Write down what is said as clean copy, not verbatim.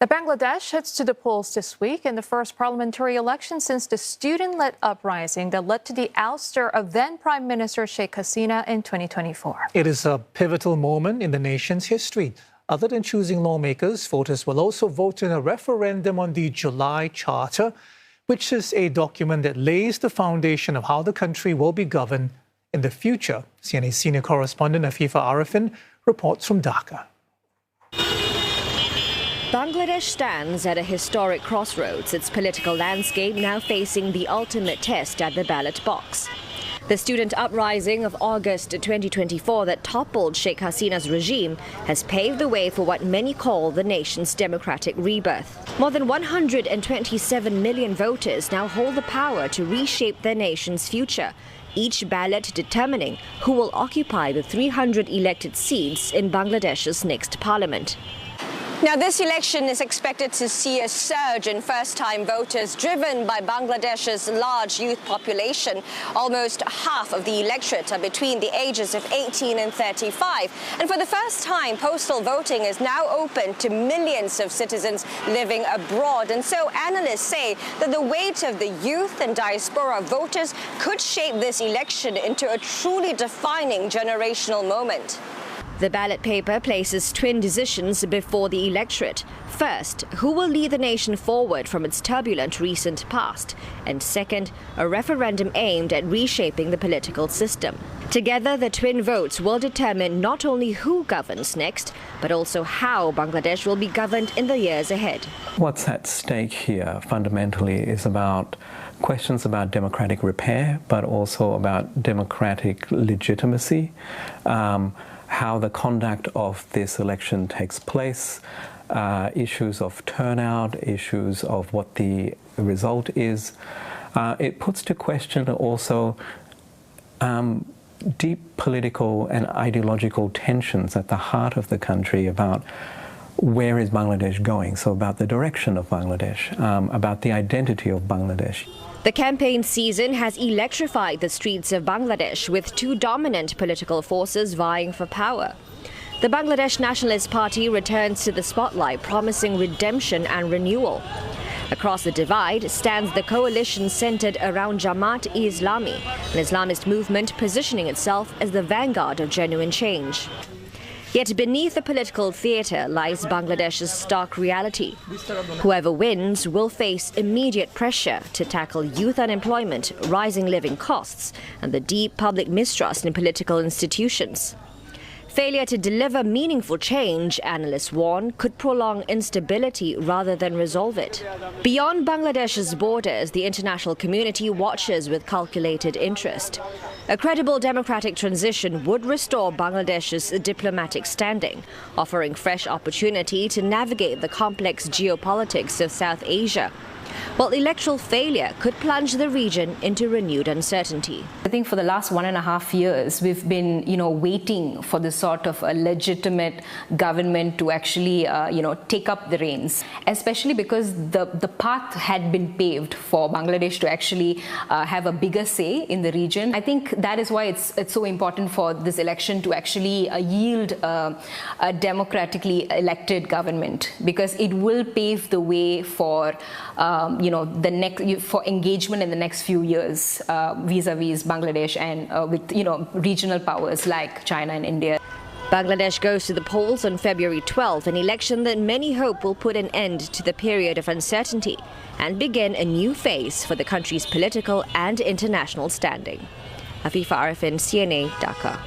Bangladesh heads to the polls this week in the first parliamentary election since the student-led uprising that led to the ouster of then Prime Minister Sheikh Hasina in 2024. It is a pivotal moment in the nation's history. Other than choosing lawmakers, voters will also vote in a referendum on the July Charter, which is a document that lays the foundation of how the country will be governed in the future. CNA senior correspondent Afifah Ariffin reports from Dhaka. Bangladesh stands at a historic crossroads, its political landscape now facing the ultimate test at the ballot box. The student uprising of August 2024 that toppled Sheikh Hasina's regime has paved the way for what many call the nation's democratic rebirth. More than 127 million voters now hold the power to reshape their nation's future, each ballot determining who will occupy the 300 elected seats in Bangladesh's next parliament. Now, this election is expected to see a surge in first-time voters driven by Bangladesh's large youth population. Almost half of the electorate are between the ages of 18 and 35. And for the first time, postal voting is now open to millions of citizens living abroad. And so analysts say that the weight of the youth and diaspora voters could shape this election into a truly defining generational moment. The ballot paper places twin decisions before the electorate. First, who will lead the nation forward from its turbulent recent past? And second, a referendum aimed at reshaping the political system. Together, the twin votes will determine not only who governs next, but also how Bangladesh will be governed in the years ahead. What's at stake here fundamentally is about questions about democratic repair, but also about democratic legitimacy. How the conduct of this election takes place, issues of turnout, issues of what the result is. It puts to question also deep political and ideological tensions at the heart of the country about where is Bangladesh going, so about the direction of Bangladesh, about the identity of Bangladesh. The campaign season has electrified the streets of Bangladesh, with two dominant political forces vying for power. The Bangladesh Nationalist Party returns to the spotlight, promising redemption and renewal. Across the divide stands the coalition centered around Jamaat-e-Islami, an Islamist movement positioning itself as the vanguard of genuine change. Yet beneath the political theatre lies Bangladesh's stark reality. Whoever wins will face immediate pressure to tackle youth unemployment, rising living costs, and the deep public mistrust in political institutions. Failure to deliver meaningful change, analysts warn, could prolong instability rather than resolve it. Beyond Bangladesh's borders, the international community watches with calculated interest. A credible democratic transition would restore Bangladesh's diplomatic standing, offering fresh opportunity to navigate the complex geopolitics of South Asia. While electoral failure could plunge the region into renewed uncertainty. I think for the last 1.5 years, we've been, waiting for this sort of a legitimate government to actually, take up the reins, especially because the path had been paved for Bangladesh to actually have a bigger say in the region. I think that is why it's so important for this election to actually yield a democratically elected government, because it will pave the way for for engagement in the next few years vis-a-vis Bangladesh and with regional powers like China and India. Bangladesh goes to the polls on February 12, an election that many hope will put an end to the period of uncertainty and begin a new phase for the country's political and international standing. Afifah Ariffin, CNA, Dhaka.